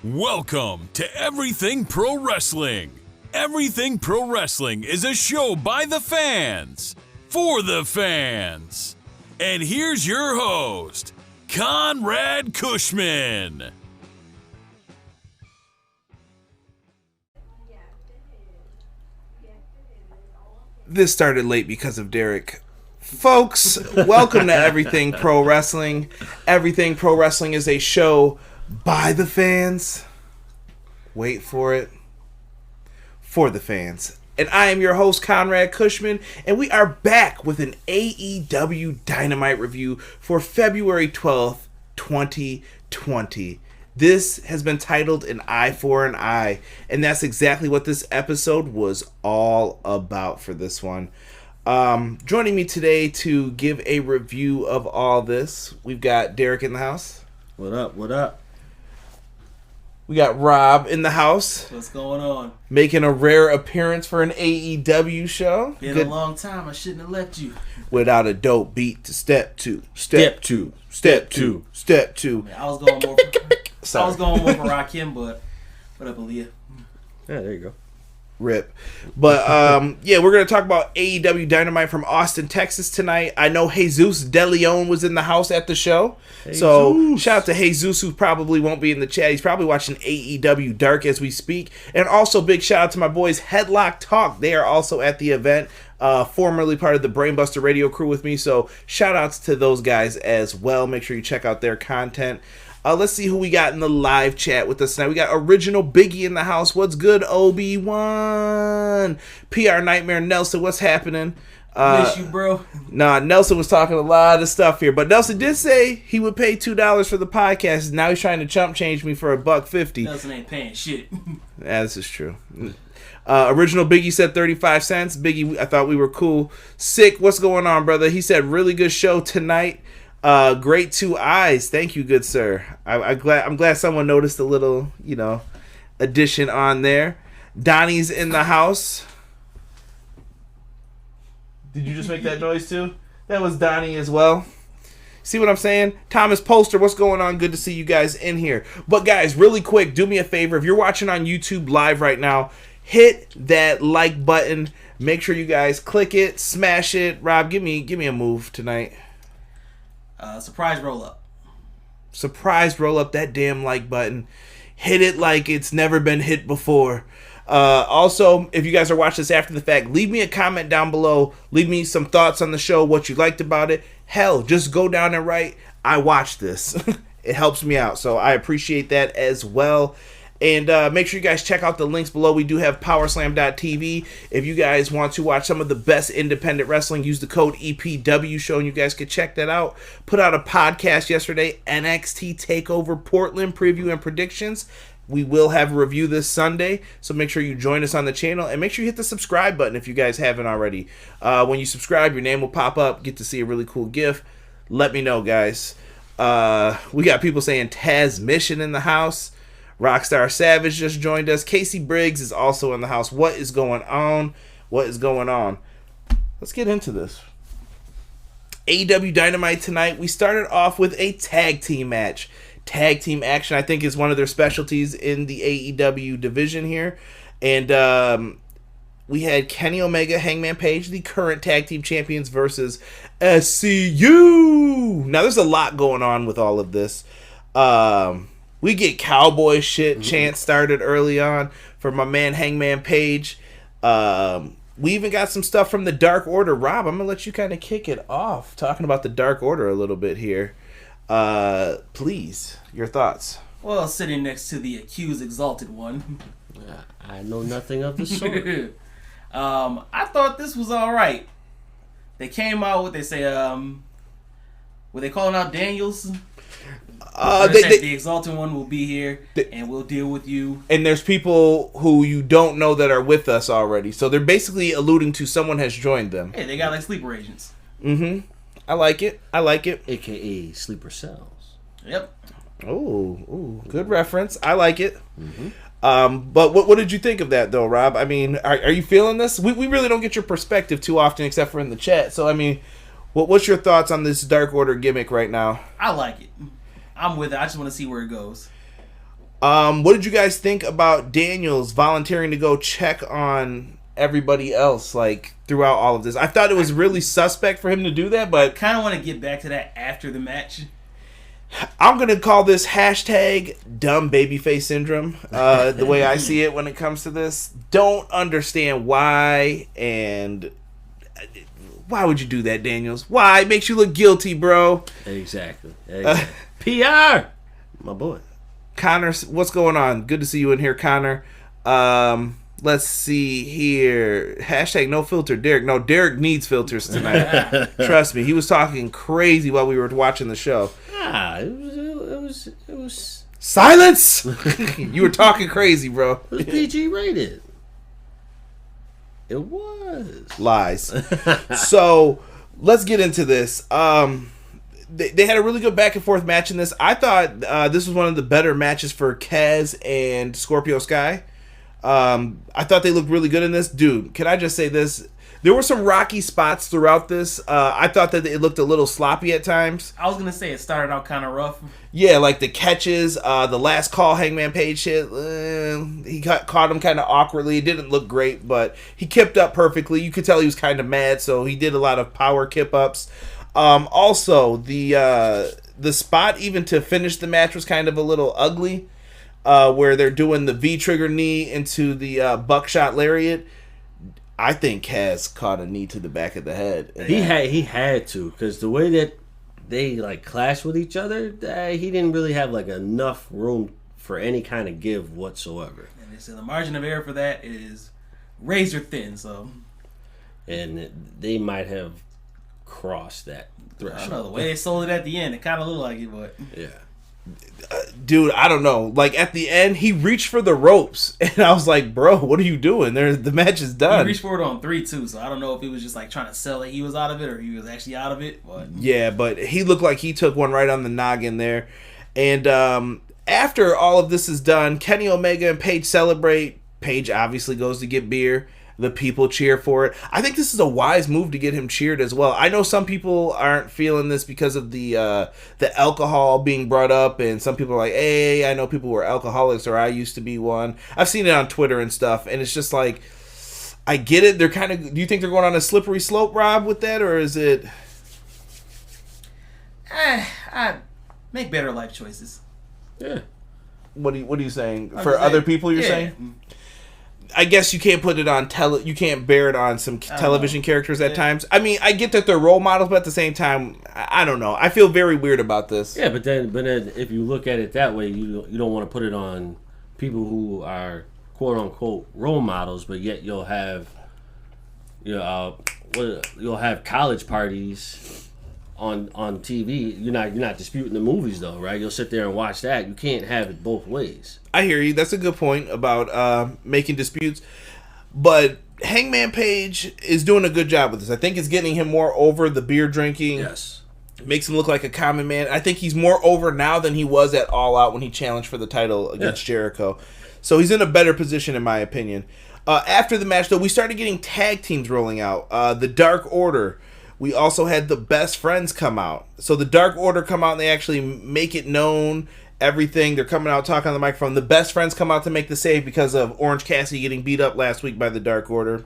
Welcome to Everything Pro Wrestling. Everything Pro Wrestling is a show by the fans, for the fans. And here's your host, Conrad Cushman. This started late because of Derek. Folks, welcome to Everything Pro Wrestling. Everything Pro Wrestling is a show by the fans. Wait for it. For the fans. And I am your host, Conrad Cushman, and we are back with an AEW Dynamite review for February 12th, 2020. This has been titled An Eye for an Eye, and that's exactly what this episode was all about for this one. Joining me today to give a review of all this, we've got Derek in the house. What up, what up? We got Rob in the house. What's going on? Making a rare appearance for an AEW show. Been a long time. I shouldn't have left you. Without a dope beat to step two. Step two. Step two. Step two. I was going more for Rakim, but what up, Aaliyah? Yeah, there you go. Rip. But, yeah, we're going to talk about AEW Dynamite from Austin, Texas tonight. I know Jesus De Leon was in the house at the show. Jesus. So, shout out to Jesus, who probably won't be in the chat. He's probably watching AEW Dark as we speak. And also, big shout out to my boys, Headlock Talk. They are also at the event, formerly part of the Brainbuster Radio crew with me. So, shout outs to those guys as well. Make sure you check out their content. Let's see who we got in the live chat with us tonight. We got Original Biggie in the house. What's good, Obi-Wan? PR Nightmare Nelson, what's happening? Miss you, bro. Nah, Nelson was talking a lot of stuff here. But Nelson did say he would pay $2 for the podcast. Now he's trying to chump change me for $1.50. Nelson ain't paying shit. Yeah, this is true. Original Biggie said 35 cents. Biggie, I thought we were cool. Sick, what's going on, brother? He said, really good show tonight. Great two eyes. Thank you, good sir. I'm glad someone noticed a little, addition on there. Donnie's in the house. Did you just make that noise too? That was Donnie as well. See what I'm saying? Thomas Poster, what's going on? Good to see you guys in here. But guys, really quick, do me a favor. If you're watching on YouTube live right now, hit that like button. Make sure you guys click it, smash it. Rob, give me a move tonight. Surprise roll up. Surprise roll up that damn like button. Hit it like it's never been hit before. Also, if you guys are watching this after the fact, leave me a comment down below. Leave me some thoughts on the show, what you liked about it. Hell, just go down and write, I watched this. It helps me out, so I appreciate that as well. And make sure you guys check out the links below. We do have powerslam.tv. If you guys want to watch some of the best independent wrestling, use the code EPW show, and you guys can check that out. Put out a podcast yesterday, NXT TakeOver Portland preview and predictions. We will have a review this Sunday, so make sure you join us on the channel, and make sure you hit the subscribe button if you guys haven't already. When you subscribe, your name will pop up. Get to see a really cool GIF. Let me know, guys. We got people saying Taz Mission in the house. Rockstar Savage just joined us. Casey Briggs is also in the house. What is going on? What is going on? Let's get into this. AEW Dynamite tonight. We started off with a tag team match. Tag team action, I think, is one of their specialties in the AEW division here. And we had Kenny Omega, Hangman Page, the current tag team champions, versus SCU. Now, there's a lot going on with all of this. We get cowboy shit chant started early on from my man Hangman Page. We even got some stuff from the Dark Order. Rob, I'm going to let you kind of kick it off, talking about the Dark Order a little bit here. Please, your thoughts. Well, sitting next to the accused Exalted One. I know nothing of the sort. I thought this was all right. They came out with, they say, were they calling out Daniels? The Exalted One will be here, and we'll deal with you. And there's people who you don't know that are with us already. So they're basically alluding to someone has joined them. Hey, they got like sleeper agents. Mm-hmm. I like it. AKA sleeper cells. Yep. Oh, good reference. I like it. Mm-hmm. But what did you think of that, though, Rob? I mean, are you feeling this? We really don't get your perspective too often, except for in the chat. So, I mean, what's your thoughts on this Dark Order gimmick right now? I like it. I'm with it. I just want to see where it goes. What did you guys think about Daniels volunteering to go check on everybody else, like, throughout all of this? I thought it was really suspect for him to do that, but Kind of want to get back to that after the match. I'm going to call this hashtag dumb babyface syndrome, the way I see it when it comes to this. Don't understand why, and why would you do that, Daniels? Why? It makes you look guilty, bro. Exactly. PR! My boy. Connor, what's going on? Good to see you in here, Connor. Let's see here. Hashtag no filter, Derek. No, Derek needs filters tonight. Trust me. He was talking crazy while we were watching the show. It was Silence! You were talking crazy, bro. It was PG rated. It was. Lies. So, let's get into this. They had a really good back and forth match in this. I thought this was one of the better matches for Kaz and Scorpio Sky. I thought they looked really good in this. Dude, can I just say this? There were some rocky spots throughout this. I thought that it looked a little sloppy at times. I was going to say it started out kind of rough. Yeah, like the catches, the last call Hangman Page hit, he caught him kind of awkwardly. It didn't look great, but he kipped up perfectly. You could tell he was kind of mad, so he did a lot of power kip-ups. Also, the spot even to finish the match was kind of a little ugly, where they're doing the V-trigger knee into the buckshot lariat. I think Kaz caught a knee to the back of the head. He had to, because the way that they like clashed with each other, he didn't really have like enough room for any kind of give whatsoever. And they said the margin of error for that is razor thin. So, and they might have crossed that threshold. I don't know, the way they sold it at the end, it kind of looked like it, but yeah. Dude, I don't know. Like, at the end, he reached for the ropes, and I was like, bro, what are you doing? The match is done. He reached for it on 3, too, so I don't know if he was just, like, trying to sell that he was out of it, or he was actually out of it. But yeah, but he looked like he took one right on the noggin there. And after all of this is done, Kenny Omega and Paige celebrate. Paige obviously goes to get beer. The people cheer for it. I think this is a wise move to get him cheered as well. I know some people aren't feeling this because of the alcohol being brought up, and some people are like, hey, I know people who are alcoholics, or I used to be one. I've seen it on Twitter and stuff, and it's just like, I get it. They're kind of. Do you think they're going on a slippery slope, Rob, with that, or is it? I make better life choices. Yeah. What are you saying? For other people, you're saying? I guess you can't put it on you can't bear it on some television characters at times. I mean, I get that they're role models, but at the same time, I don't know. I feel very weird about this. Yeah, but then if you look at it that way, you don't want to put it on people who are quote unquote role models, but yet you'll have college parties on TV. You're not disputing the movies though, right? You'll sit there and watch that. You can't have it both ways. I hear you. That's a good point about making disputes. But Hangman Page is doing a good job with this. I think it's getting him more over the beer drinking. Yes. Makes him look like a common man. I think he's more over now than he was at All Out when he challenged for the title against Jericho. So he's in a better position in my opinion. After the match, though, we started getting tag teams rolling out. The Dark Order. We also had the Best Friends come out. So the Dark Order come out and they actually make it known, everything. They're coming out talking on the microphone. The Best Friends come out to make the save because of Orange Cassidy getting beat up last week by the Dark Order.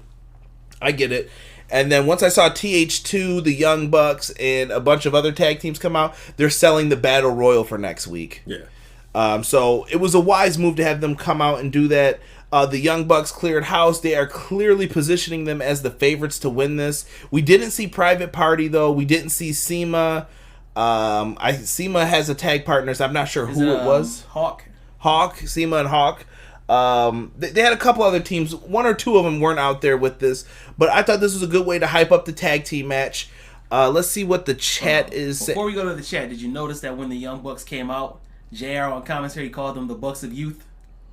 I get it. And then once I saw TH2, the Young Bucks, and a bunch of other tag teams come out, they're selling the Battle Royal for next week. Yeah. So it was a wise move to have them come out and do that. The Young Bucks cleared house. They are clearly positioning them as the favorites to win this. We didn't see Private Party, though. We didn't see SEMA. SEMA has a tag partner, so I'm not sure who it was. Hawk, SEMA and Hawk. They had a couple other teams. One or two of them weren't out there with this, but I thought this was a good way to hype up the tag team match. Let's see what the chat is saying. Before we go to the chat, did you notice that when the Young Bucks came out, JR on commentary called them the Bucks of Youth?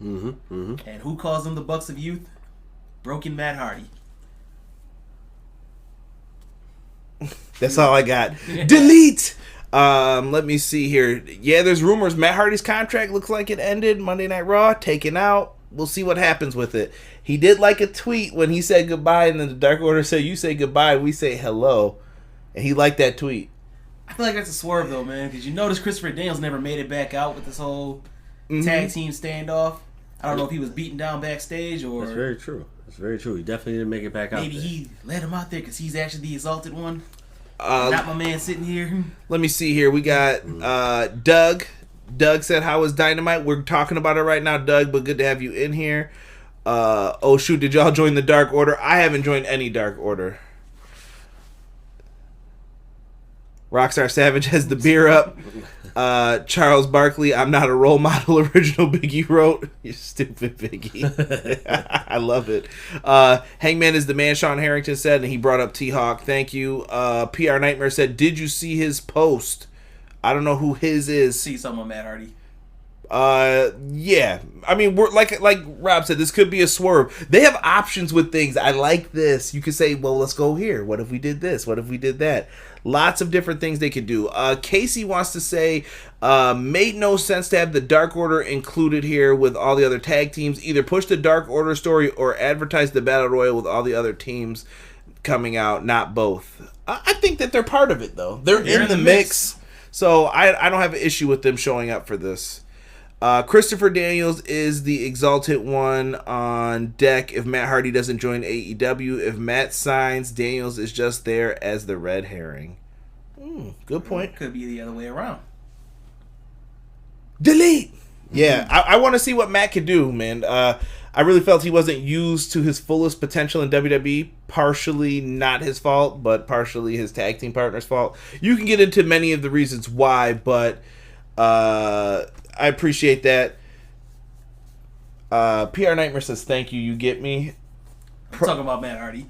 Mm-hmm. Mm-hmm. And who calls them the Bucks of Youth? Broken Matt Hardy. That's all I got. Delete! Let me see here. Yeah, there's rumors Matt Hardy's contract looks like it ended. Monday Night Raw, taken out. We'll see what happens with it. He did like a tweet when he said goodbye, and then the Dark Order said, you say goodbye, we say hello. And he liked that tweet. I feel like that's a swerve, though, man, because you notice Christopher Daniels never made it back out with this whole tag team standoff. I don't know if he was beaten down backstage or... That's very true. He definitely didn't make it back out. Maybe he let him out there because he's actually the exalted one. Not my man sitting here. Let me see here. We got Doug. Doug said, "How was Dynamite?" We're talking about it right now, Doug, but good to have you in here. Oh, shoot. Did y'all join the Dark Order? I haven't joined any Dark Order. Rockstar Savage has the beer up. Charles Barkley, "I'm not a role model," original Biggie wrote. You stupid Biggie. I love it. Hangman is the man, Sean Harrington said, and he brought up T-Hawk. Thank you. PR Nightmare said, "Did you see his post?" I don't know who his is. See someone, Matt Hardy. Yeah. I mean, we're like Rob said, this could be a swerve. They have options with things. I like this. You could say, well, let's go here. What if we did this? What if we did that? Lots of different things they could do. Casey wants to say, made no sense to have the Dark Order included here with all the other tag teams. Either push the Dark Order story or advertise the Battle Royal with all the other teams coming out. Not both. I think that they're part of it, though. They're in the mix. So I don't have an issue with them showing up for this. Christopher Daniels is the exalted one on deck if Matt Hardy doesn't join AEW. If Matt signs, Daniels is just there as the red herring. Good point. Could be the other way around. Delete! Yeah, I want to see what Matt could do, man. I really felt he wasn't used to his fullest potential in WWE. Partially not his fault, but partially his tag team partner's fault. You can get into many of the reasons why, but I appreciate that. PR Nightmare says, "Thank you, you get me." I'm talking about Matt Hardy.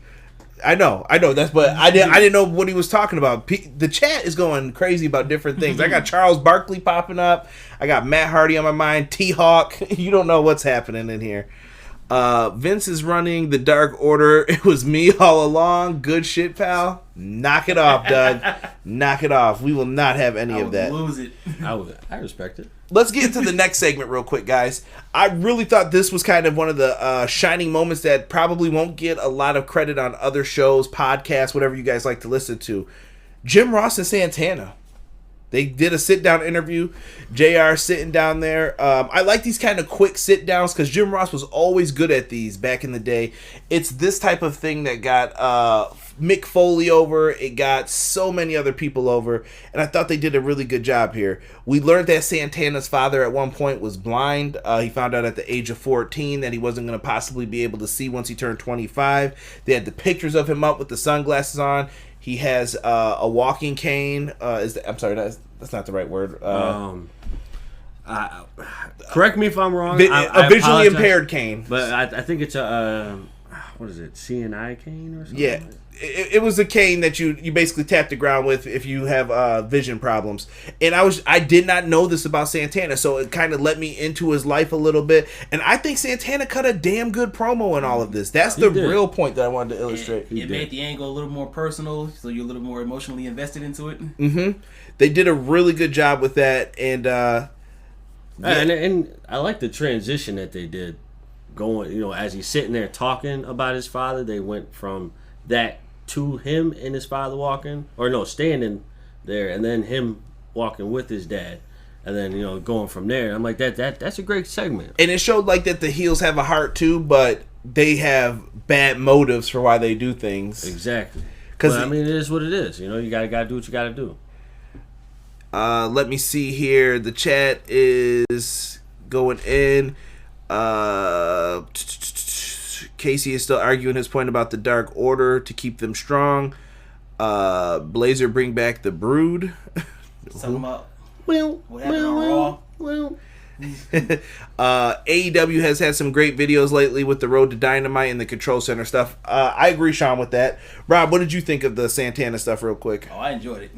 I know. That's, but I didn't know what he was talking about. The chat is going crazy about different things. I got Charles Barkley popping up. I got Matt Hardy on my mind. T-Hawk. You don't know what's happening in here. Vince is running the Dark Order. It was me all along. Good shit, pal. Knock it off, Doug. Knock it off. We will not have any of that. Lose it. I respect it. Let's get into the next segment real quick, guys. I really thought this was kind of one of the shining moments that probably won't get a lot of credit on other shows, podcasts, whatever you guys like to listen to. Jim Ross and Santana. They did a sit-down interview. JR sitting down there. I like these kind of quick sit-downs because Jim Ross was always good at these back in the day. It's this type of thing that got Mick Foley over. It got so many other people over. And I thought they did a really good job here. We learned that Santana's father at one point was blind. He found out at the age of 14 that he wasn't going to possibly be able to see once he turned 25. They had the pictures of him up with the sunglasses on. He has a walking cane. I'm sorry, that's not the right word. Correct me if I'm wrong. A visually impaired cane. But I think it's a, what is it, CNI cane or something? Yeah. It was a cane that you basically tap the ground with if you have vision problems. And I did not know this about Santana, so it kind of let me into his life a little bit. And I think Santana cut a damn good promo in all of this. That's the real point that I wanted to illustrate. It made the angle a little more personal, so you're a little more emotionally invested into it. Mm-hmm. They did a really good job with that, and and I like the transition that they did. Going, as he's sitting there talking about his father, they went from that to him and his father standing there, and then him walking with his dad, and then going from there. I'm like, that's a great segment, and it showed like that the heels have a heart too, but they have bad motives for why they do things. Exactly, because it is what it is. You gotta do what you gotta do. Let me see here. The chat is going in. Casey is still arguing his point about the Dark Order to keep them strong. Blazer bring back the Brood. Talking about what happened on Raw. AEW has had some great videos lately with the Road to Dynamite and the Control Center stuff. I agree, Sean, with that. Rob, what did you think of the Santana stuff real quick? Oh, I enjoyed it.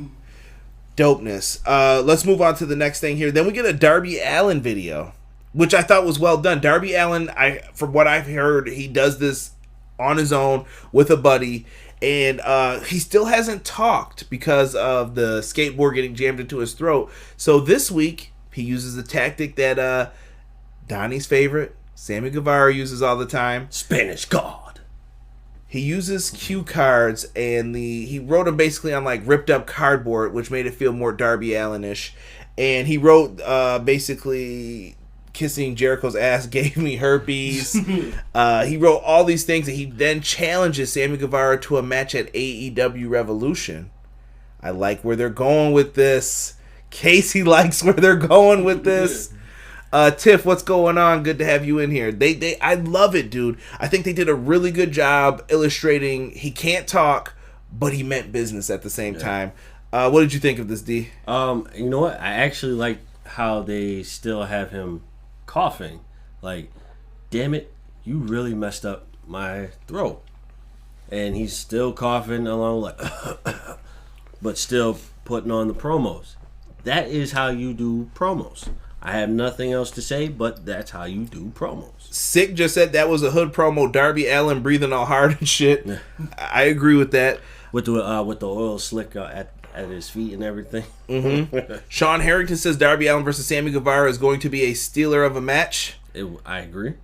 Dopeness. Let's move on to the next thing here. Then we get a Darby Allin video, which I thought was well done. Darby Allin, from what I've heard, he does this on his own with a buddy, and he still hasn't talked because of the skateboard getting jammed into his throat. So this week, he uses a tactic that Donnie's favorite, Sammy Guevara, uses all the time. Spanish God. He uses cue cards, and he wrote them basically on like ripped up cardboard, which made it feel more Darby Allin-ish. And he wrote basically kissing Jericho's ass gave me herpes. He wrote all these things, and he then challenges Sammy Guevara to a match at AEW Revolution. I like where they're going with this. Casey likes where they're going with this. Tiff, what's going on? Good to have you in here. I love it, dude. I think they did a really good job illustrating he can't talk, but he meant business at the same time. What did you think of this, D? You know what? I actually like how they still have him coughing. Like, damn it, you really messed up my throat. And he's still coughing along, like, but still putting on the promos. That is how you do promos. I have nothing else to say, but that's how you do promos. Sick just said that was a hood promo. Darby Allin breathing all hard and shit. I agree with that. With the oil slick at his feet and everything. Mm-hmm. Sean Harrington says Darby Allin versus Sammy Guevara is going to be a stealer of a match. I agree.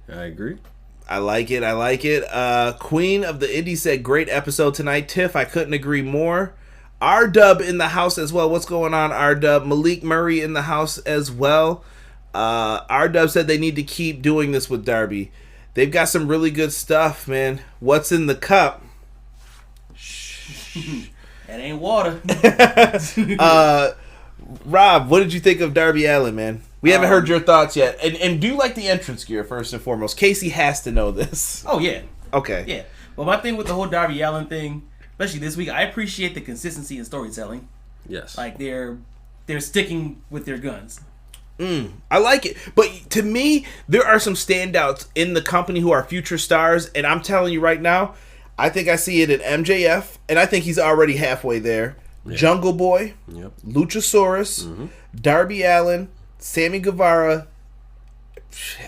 I like it. Queen of the Indies said, great episode tonight. Tiff, I couldn't agree more. R-Dub in the house as well. What's going on, R-Dub? Malik Murray in the house as well. R-Dub said they need to keep doing this with Darby. They've got some really good stuff, man. What's in the cup? That ain't water. Rob, what did you think of Darby Allin, man? We haven't heard your thoughts yet. And do you like the entrance gear, first and foremost? Casey has to know this. Oh, yeah. Okay. Yeah. Well, my thing with the whole Darby Allin thing, especially this week, I appreciate the consistency in storytelling. Yes. Like, they're sticking with their guns. I like it. But to me, there are some standouts in the company who are future stars. And I'm telling you right now, I think I see it in MJF. And I think he's already halfway there. Yeah. Jungle Boy. Yep. Luchasaurus. Darby Allin. Sammy Guevara.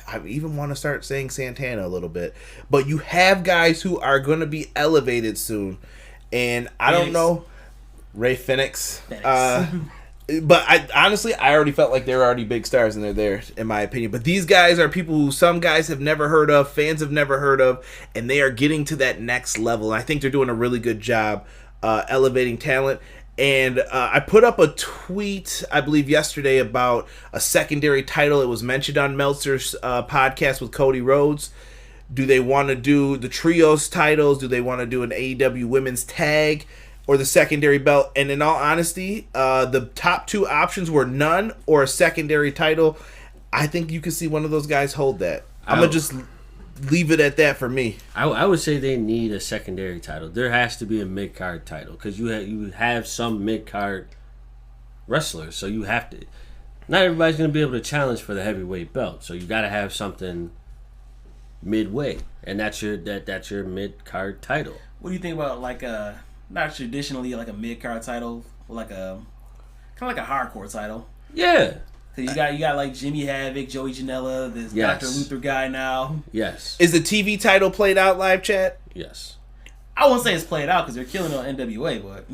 I even want to start saying Santana a little bit. But you have guys who are going to be elevated soon. And I don't know. Ray Phoenix. But honestly, I already felt like they were already big stars and they're there, in my opinion. But these guys are people who some guys have never heard of, fans have never heard of, and they are getting to that next level. And I think they're doing a really good job elevating talent. And I put up a tweet, I believe, yesterday about a secondary title. It was mentioned on Meltzer's podcast with Cody Rhodes. Do they want to do the trios titles? Do they want to do an AEW women's tag or the secondary belt? And in all honesty, the top two options were none or a secondary title. I think you can see one of those guys hold that. I'm going to just leave it at that for me. I would say they need a secondary title. There has to be a mid-card title because you have some mid-card wrestlers. So you have to... Not everybody's going to be able to challenge for the heavyweight belt. So you got to have something midway. And that's your mid-card title. What do you think about, like, not traditionally like a mid-card title, like a kind of like a hardcore title? Yeah. Cause you got like Jimmy Havoc, Joey Janela, this Dr. Luther guy now. Yes. Is the TV title played out, live chat? Yes. I won't say it's played out because they're killing it on NWA, but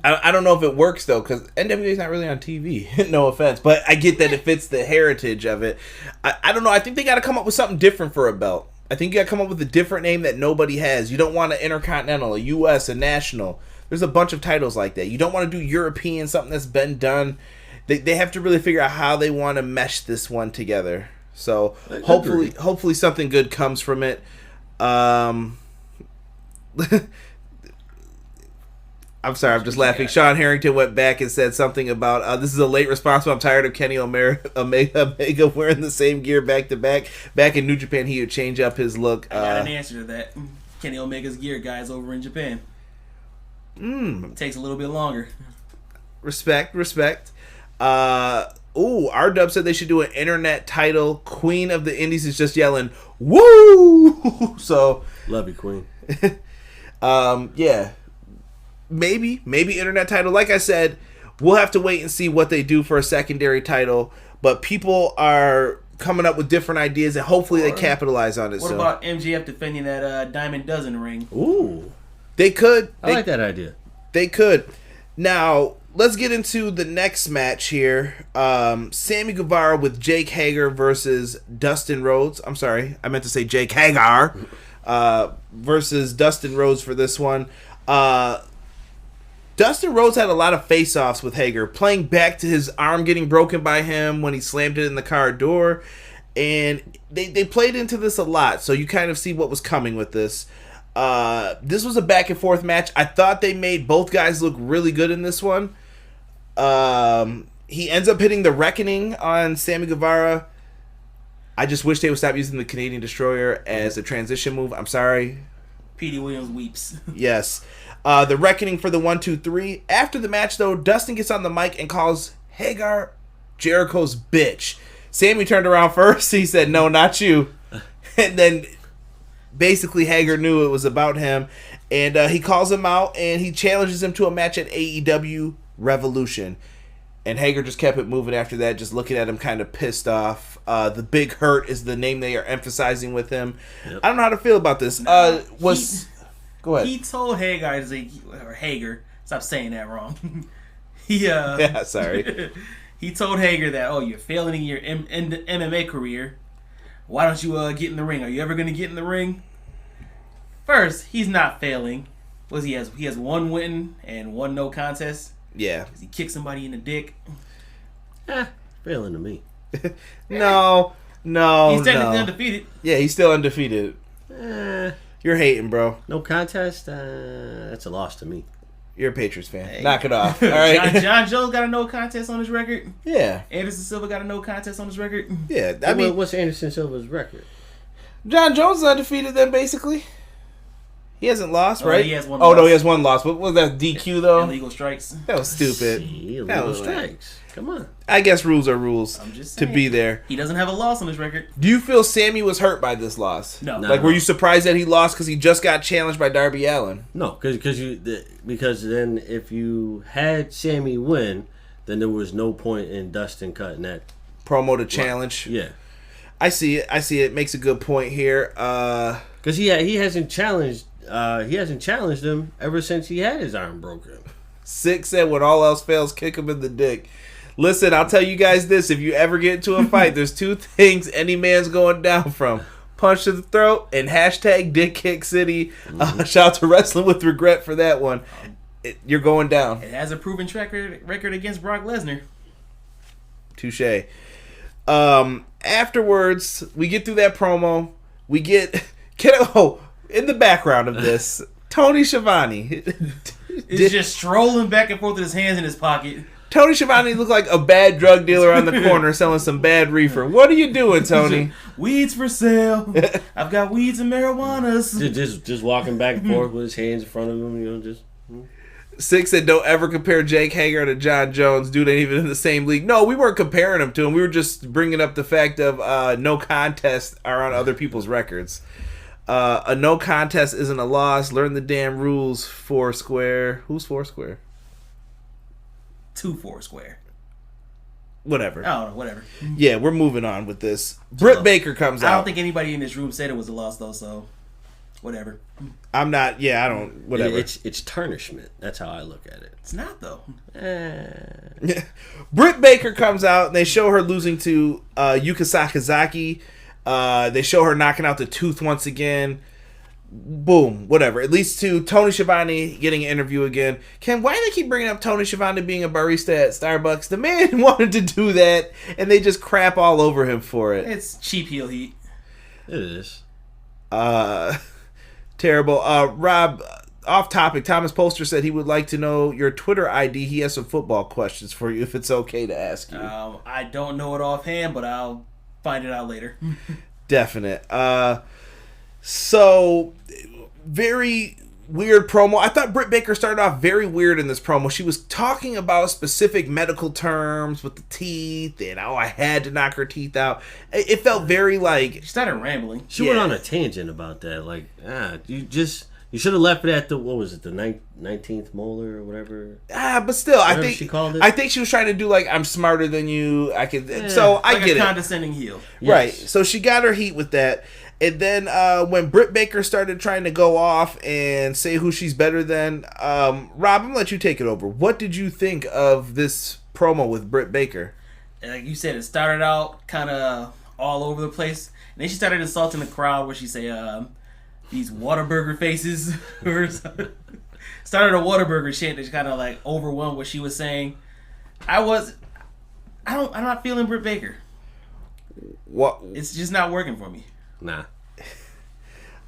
I don't know if it works though because NWA is not really on TV. No offense, but I get that it fits the heritage of it. I don't know. I think they got to come up with something different for a belt. I think you got to come up with a different name that nobody has. You don't want an Intercontinental, a US, a National. There's a bunch of titles like that. You don't want to do European, something that's been done. They have to really figure out how they want to mesh this one together. So hopefully something good comes from it. I'm sorry, I'm just laughing. Sean Harrington went back and said something about this is a late response, but I'm tired of Kenny Omega wearing the same gear back to back. Back in New Japan, he would change up his look. I got an answer to that. Kenny Omega's gear guys over in Japan. It takes a little bit longer. Respect. R-Dub said they should do an internet title. Queen of the Indies is just yelling, woo! So love you, Queen. Yeah. Maybe internet title. Like I said, we'll have to wait and see what they do for a secondary title. But people are coming up with different ideas, and hopefully they capitalize on it. What about MJF defending that Diamond Dozen ring? Ooh. They could. I like that idea. They could. Now, let's get into the next match here. Sammy Guevara with Jake Hager versus Dustin Rhodes. I'm sorry, I meant to say Jake Hagar versus Dustin Rhodes for this one. Dustin Rhodes had a lot of face-offs with Hager, playing back to his arm getting broken by him when he slammed it in the car door. And they played into this a lot, so you kind of see what was coming with this. This was a back and forth match. I thought they made both guys look really good in this one. He ends up hitting the Reckoning on Sammy Guevara. I just wish they would stop using the Canadian Destroyer as a transition move. I'm sorry. Petey Williams weeps. Yes. The Reckoning for the 1, 2, 3. After the match, though, Dustin gets on the mic and calls Hagar Jericho's bitch. Sammy turned around first. He said, no, not you. And then basically Hagar knew it was about him. And he calls him out and he challenges him to a match at AEW Revolution. And Hagar just kept it moving after that, just looking at him kind of pissed off. The Big Hurt is the name they are emphasizing with him. Yep. I don't know how to feel about this. Go ahead. He told Hagar, or Hagar, stop saying that wrong. Yeah, sorry. He told Hagar that, you're failing in your MMA career. Why don't you get in the ring? Are you ever going to get in the ring? First, he's not failing. He has one win and one no contest. Yeah. Because he kicked somebody in the dick. Failing to me. No. He's technically undefeated. Yeah, he's still undefeated. You're hating, bro. No contest? That's a loss to me. You're a Patriots fan. Hey. Knock it off. All right. John Jones got a no contest on his record. Yeah. Anderson Silva got a no contest on his record. Yeah. I mean, what's Anderson Silva's record? John Jones is undefeated then, basically. He hasn't lost, right? He has one loss. No, he has one loss. What was that, DQ, though? Illegal strikes. That was stupid. Illegal strikes. Come on. I guess rules are rules. I'm just saying, to be there. He doesn't have a loss on his record. Do you feel Sammy was hurt by this loss? No. Like, were you surprised that he lost because he just got challenged by Darby Allin? No, because then if you had Sammy win, then there was no point in Dustin cutting that promo to challenge. Yeah. I see it. It makes a good point here. Because he hasn't challenged him ever since he had his arm broken. Six said, when all else fails, kick him in the dick. Listen, I'll tell you guys this. If you ever get into a fight, there's two things any man's going down from. Punch to the throat and hashtag Dick Kick City. Shout out to Wrestling with Regret for that one. You're going down. It has a proven track record against Brock Lesnar. Touche. Afterwards, we get through that promo. We get... in the background of this, Tony Schiavone is just strolling back and forth with his hands in his pocket. Tony Schiavone looked like a bad drug dealer on the corner selling some bad reefer. What are you doing, Tony? Weeds for sale. I've got weeds and marijuanas. Just walking back and forth with his hands in front of him, just... Six said, don't ever compare Jake Hager to John Jones. Dude ain't even in the same league. No, we weren't comparing him to him. We were just bringing up the fact of no contests are on other people's records. A no contest isn't a loss. Learn the damn rules. Foursquare. Who's Foursquare? 2 Foursquare. Whatever. I don't know. Whatever. Yeah, we're moving on with this. Britt Baker comes out. I don't think anybody in this room said it was a loss though. So, whatever. I'm not. Yeah, I don't. Whatever. It's tarnishment. That's how I look at it. It's not though. Britt Baker comes out and they show her losing to Yuka Sakazaki. They show her knocking out the Tooth once again. Boom, whatever. It leads to Tony Schiavone getting an interview again. Why do they keep bringing up Tony Schiavone being a barista at Starbucks? The man wanted to do that, and they just crap all over him for it. It's cheap heel heat. It is. Terrible. Rob, off topic, Thomas Polster said he would like to know your Twitter ID. He has some football questions for you, if it's okay to ask you. I don't know it offhand, but I'll find it out later. Definite. So, very weird promo. I thought Britt Baker started off very weird in this promo. She was talking about specific medical terms with the teeth, and I had to knock her teeth out. It felt very like... She started rambling. She went on a tangent about that. Like, you should have left it at the, what was it, the 19th molar or whatever. But still, I think she called it. I think she was trying to do like, I'm smarter than you. I could. Yeah, so I get it. Condescending heel. Yes. Right. So she got her heat with that. And then when Britt Baker started trying to go off and say who she's better than, Rob, I'm going to let you take it over. What did you think of this promo with Britt Baker? Like you said, it started out kind of all over the place. And then she started insulting the crowd where she say, these Whataburger faces. Started a Whataburger chant that kind of like overwhelmed what she was saying. I'm not feeling Britt Baker. What? It's just not working for me. Nah.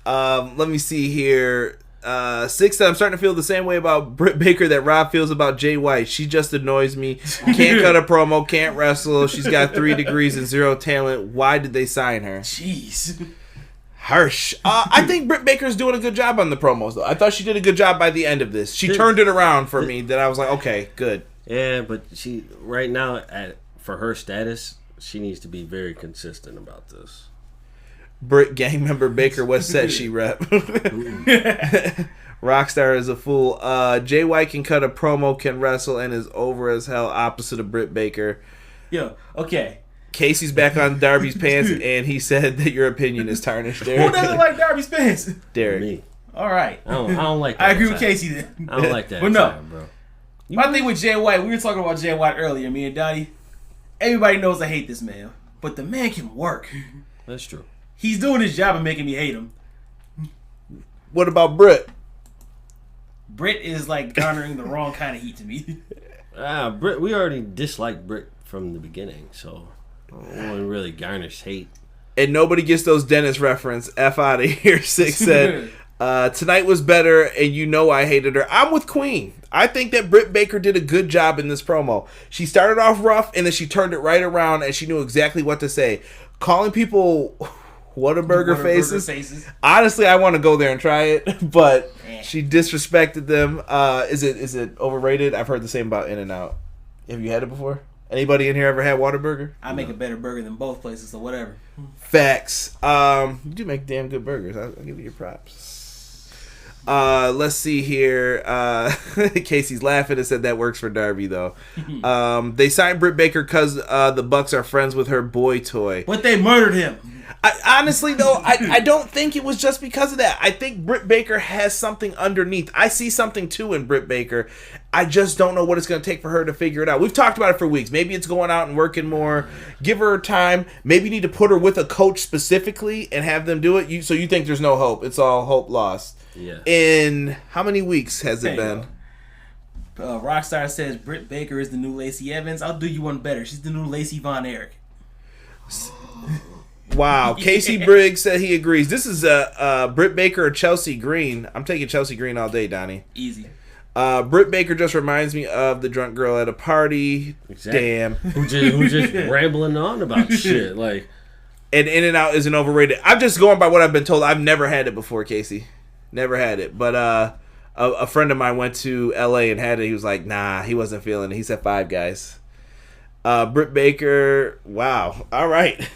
Let me see here. Six said, I'm starting to feel the same way about Britt Baker that Rob feels about Jay White. She just annoys me. Can't cut a promo, can't wrestle. She's got 3 degrees and 0 talent. Why did they sign her? Jeez. Harsh. I think Britt Baker's doing a good job on the promos, though. I thought she did a good job by the end of this. She turned it around for me that I was like, okay, good. Yeah, but she, right now, for her status, she needs to be very consistent about this. Britt gang member Baker, what set she rep? Rockstar is a fool. Jay White can cut a promo, can wrestle, and is over as hell, opposite of Britt Baker. Yo, okay. Casey's back on Darby's pants, and he said that your opinion is tarnished. Derek. Who doesn't like Darby's pants? Derek. Me. All right. I don't like that. I agree with Casey then. I don't like that. But no. Time, bro. My thing with Jay White, we were talking about Jay White earlier, me and Donnie. Everybody knows I hate this man, but the man can work. That's true. He's doing his job and making me hate him. What about Britt? Britt is like garnering the wrong kind of heat to me. Britt, we already disliked Britt from the beginning, so I wouldn't really garnish hate. And nobody gets those Dennis reference. F out of here. Six said, tonight was better, and you know I hated her. I'm with Queen. I think that Britt Baker did a good job in this promo. She started off rough, and then she turned it right around, and she knew exactly what to say. Calling people Whataburger faces. Honestly, I want to go there and try it, but she disrespected them. Is it overrated? I've heard the same about In-N-Out. Have you had it before? Anybody in here ever had Whataburger? I make a better burger than both places, so whatever. Facts. You do make damn good burgers. I'll give you your props. Let's see here. Casey's laughing and said that works for Darby, though. They signed Britt Baker because the Bucks are friends with her boy toy. But they murdered him. Honestly, though, I don't think it was just because of that. I think Britt Baker has something underneath. I see something, too, in Britt Baker. I just don't know what it's going to take for her to figure it out. We've talked about it for weeks. Maybe it's going out and working more. Give her time. Maybe you need to put her with a coach specifically and have them do it. So you think there's no hope. It's all hope lost. Yeah. In how many weeks has it been? Rockstar says Britt Baker is the new Lacey Evans. I'll do you one better. She's the new Lacey Von Erich. Wow. Casey Briggs said he agrees. This is Britt Baker or Chelsea Green. I'm taking Chelsea Green all day, Donnie. Easy. Britt Baker just reminds me of the drunk girl at a party. Exactly. Damn. Who just rambling on about shit. Like, and In-N-Out isn't overrated. I'm just going by what I've been told. I've never had it before, Casey. Never had it. But a friend of mine went to L.A. and had it. He was like, nah, he wasn't feeling it. He said Five Guys. Britt Baker, wow. All right.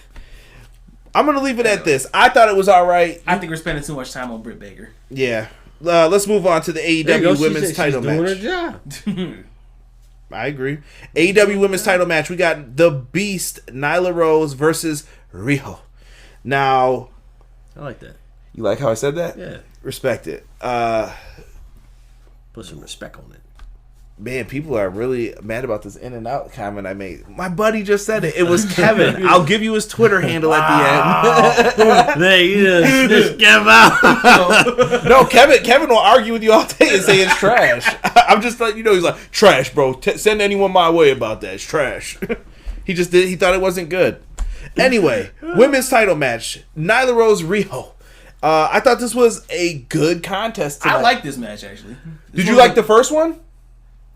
I'm going to leave it at this. I thought it was all right. I think we're spending too much time on Britt Baker. Yeah. Let's move on to the AEW Women's Title match. She's doing her job. I agree. AEW Women's Title match. We got the Beast, Nyla Rose versus Riho. Now, I like that. You like how I said that? Yeah. Respect it. Put some respect on it. Man, people are really mad about this In-N-Out comment I made. My buddy just said it. It was Kevin. I'll give you his Twitter handle at the end. Hey, you just give out. No, Kevin will argue with you all day and say it's trash. I'm just letting you know, he's like, trash, bro. Send anyone my way about that. It's trash. He thought it wasn't good. Anyway, women's title match. Nyla Rose, Riho. I thought this was a good contest tonight. I like this match, actually. Did you like the first one?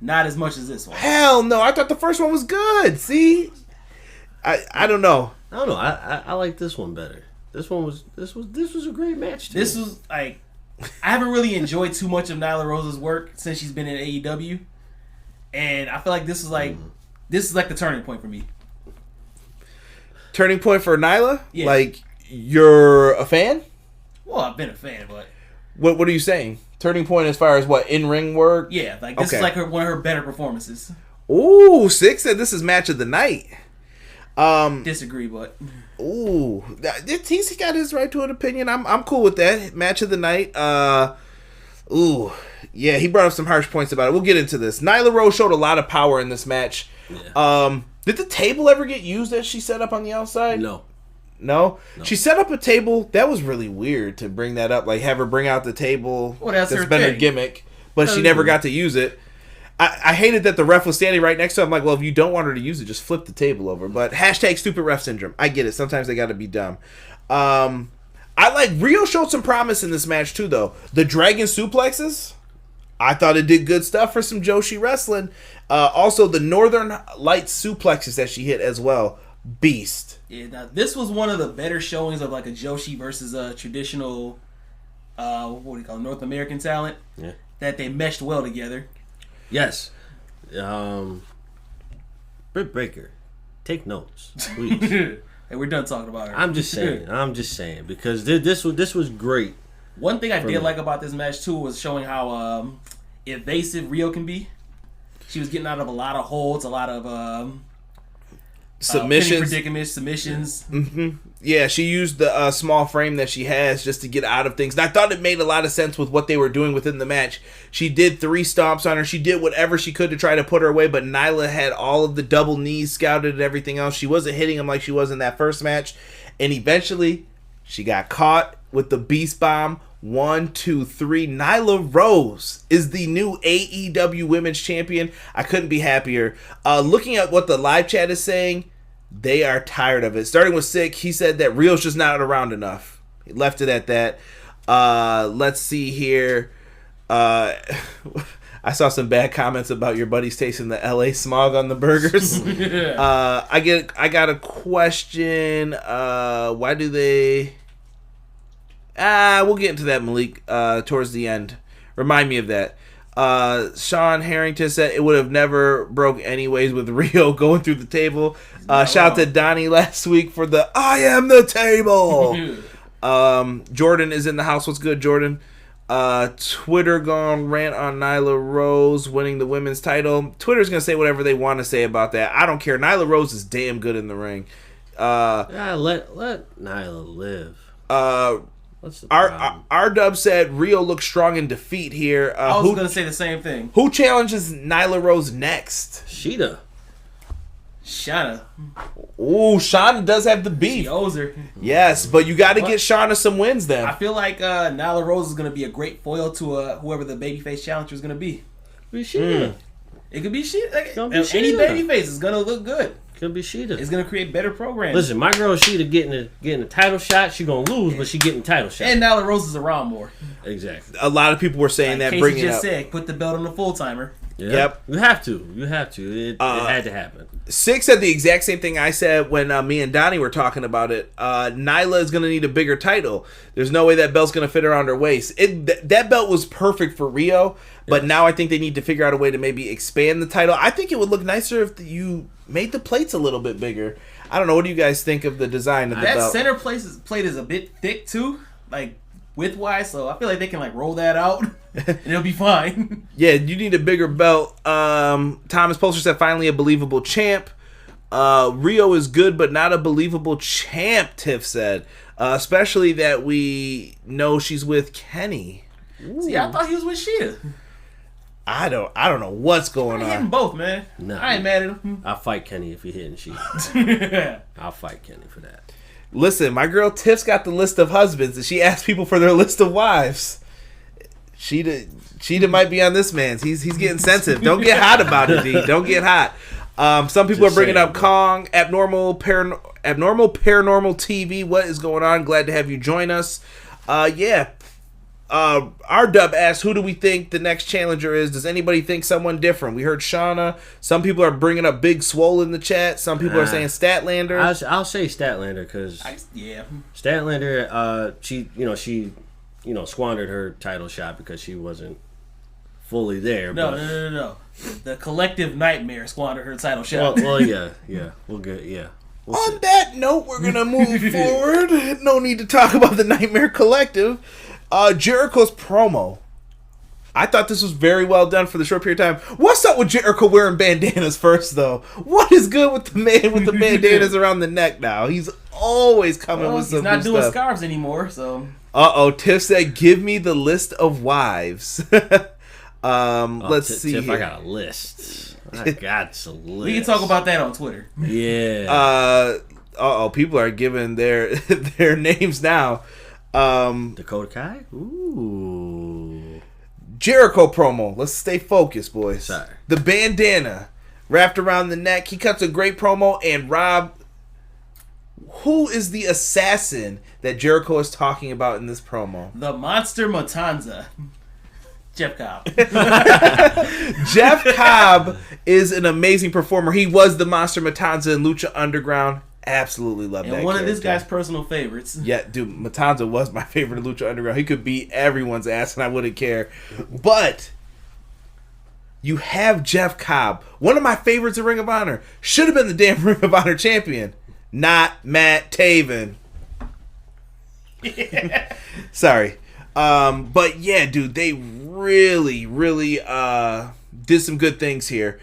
Not as much as this one. Hell no. I thought the first one was good. See? I don't know. I don't know. I like this one better. This was a great match too. This was like, I haven't really enjoyed too much of Nyla Rose's work since she's been in AEW. And I feel like this is like the turning point for me. Turning point for Nyla? Yeah. Like, you're a fan? Well, I've been a fan, but what are you saying? Turning point as far as what, in-ring work? Yeah, like this is like one of her better performances. Ooh, Six said this is match of the night. Disagree, but ooh, he's got his right to an opinion. I'm cool with that. Match of the night. Ooh, yeah, he brought up some harsh points about it. We'll get into this. Nyla Rose showed a lot of power in this match. Yeah. Did the table ever get used that she set up on the outside? No? She set up a table. That was really weird to bring that up. Like, have her bring out the table. Well, that's her been her thing. gimmick. But she never got to use it. I hated that the ref was standing right next to him. I'm like, well, if you don't want her to use it, just flip the table over. But hashtag stupid ref syndrome. I get it. Sometimes they got to be dumb. I like Riho showed some promise in this match too, though. The dragon suplexes, I thought it did good stuff for some Joshi wrestling. Also, the Northern Lights suplexes that she hit as well. Beast. Yeah, now this was one of the better showings of like a Joshi versus a traditional, what do you call it, North American talent. Yeah. That they meshed well together. Yes. Britt Baker, take notes, please. Hey, we're done talking about her. I'm just saying because this was great. One thing I did like about this match too was showing how evasive Riho can be. She was getting out of a lot of holds, a lot of submissions, predicaments, submissions. Mm-hmm. Yeah, she used the small frame that she has just to get out of things. And I thought it made a lot of sense with what they were doing within the match. She did 3 stomps on her. She did whatever she could to try to put her away, but Nyla had all of the double knees scouted and everything else. She wasn't hitting him like she was in that first match. And eventually, she got caught with the Beast Bomb. 1, 2, 3. Nyla Rose is the new AEW Women's Champion. I couldn't be happier. Looking at what the live chat is saying, they are tired of it. Starting with Sick, he said that Rio's just not around enough. He left it at that. Let's see here. I saw some bad comments about your buddies tasting the LA smog on the burgers. I got a question. Why do they... we'll get into that, Malik, towards the end. Remind me of that. Sean Harrington said it would have never broke anyways with Riho going through the table. Shout out to Donnie last week for the I am the table. Jordan is in the house. What's good, Jordan? Twitter gone rant on Nyla Rose winning the women's title. Twitter's going to say whatever they want to say about that. I don't care. Nyla Rose is damn good in the ring. Let Nyla live. R-Dub said Riho looks strong in defeat here. I was going to say the same thing. Who challenges Nyla Rose next? Shida. Ooh, Shauna does have the beef. She owes her. Yes, but you got to get Shauna some wins then. I feel like Nyla Rose is going to be a great foil to whoever the babyface challenger is going to be. Shida. It could be Shida. Any babyface is going to look good. Could be Shida. It's going to create better programs. Listen, my girl Shida getting a title shot. She going to lose, but she getting title shot. And Nyla Rose is around more. Exactly. A lot of people were saying that. Casey bringing just up. said, put the belt on the full timer. Yep. You have to. It had to happen. Six said the exact same thing I said when me and Donnie were talking about it. Nyla is going to need a bigger title. There's no way that belt's going to fit around her waist. That belt was perfect for Riho, but now I think they need to figure out a way to maybe expand the title. I think it would look nicer if you made the plates a little bit bigger. I don't know. What do you guys think of the design of the belt? That center plate is a bit thick too, like width-wise, so I feel like they can like roll that out and it'll be fine. Yeah, you need a bigger belt. Thomas Polster said finally a believable champ. Riho is good, but not a believable champ, Tiff said. Especially that we know she's with Kenny. See, I thought he was with Shida. I don't know what's going I on. hit them both, man. No, I ain't mad at him. I'll fight Kenny if he hitting Shida. I'll fight Kenny for that. Listen, my girl Tiff's got the list of husbands, and she asked people for their list of wives. Shida might be on this man's. He's getting sensitive. Don't get hot about it, D. Don't get hot. Some people are bringing up Kong, abnormal paranormal TV. What is going on? Glad to have you join us. R-Dub asked, who do we think the next challenger is? Does anybody think someone different? We heard Shauna. Some people are bringing up Big Swole in the chat. Some people are saying Statlander. I'll say Statlander because Statlander, she squandered her title shot because she wasn't fully there. No. The collective nightmare squandered her title shot. Well, yeah. We'll get, yeah. On that note, we're going to move forward. No need to talk about the Nightmare Collective. Jericho's promo. I thought this was very well done for the short period of time. What's up with Jericho wearing bandanas first, though? What is good with the man with the bandanas around the neck now? He's always coming with some He's not doing stuff. scarves anymore, so... Tiff said, give me the list of wives. Let's see Tiff, here. I got a list. I got a list. We can talk about that on Twitter. Yeah. People are giving their names now. Dakota Kai? Ooh. Jericho promo. Let's stay focused, boys. Sorry. The bandana wrapped around the neck. He cuts a great promo. And Rob, who is the assassin that Jericho is talking about in this promo? The Monster Matanza. Jeff Cobb. Jeff Cobb is an amazing performer. He was the Monster Matanza in Lucha Underground. Absolutely love that. And one of this guy's personal favorites. Yeah, dude, Matanza was my favorite in Lucha Underground. He could beat everyone's ass and I wouldn't care. But you have Jeff Cobb, one of my favorites in Ring of Honor. Should have been the damn Ring of Honor champion, not Matt Taven. Sorry. But yeah, dude, they really did some good things here.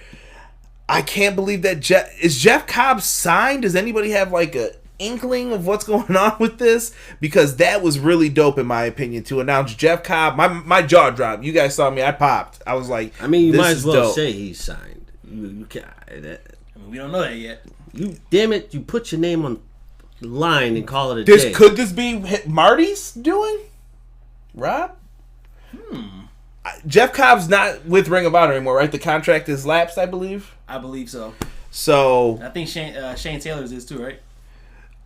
I can't believe that is Jeff Cobb signed? Does anybody have like a inkling of what's going on with this? Because that was really dope in my opinion to announce Jeff Cobb. My jaw dropped. You guys saw me. I popped. I was like, I mean, you this might as well dope. say he's signed. You can't. I mean, we don't know that yet. You damn it! You put your name on the line and call it a day. Could this be Marty's doing? Rob? Jeff Cobb's not with Ring of Honor anymore, right? The contract is lapsed, I believe. I believe so. So I think Shane Taylor's is too, right?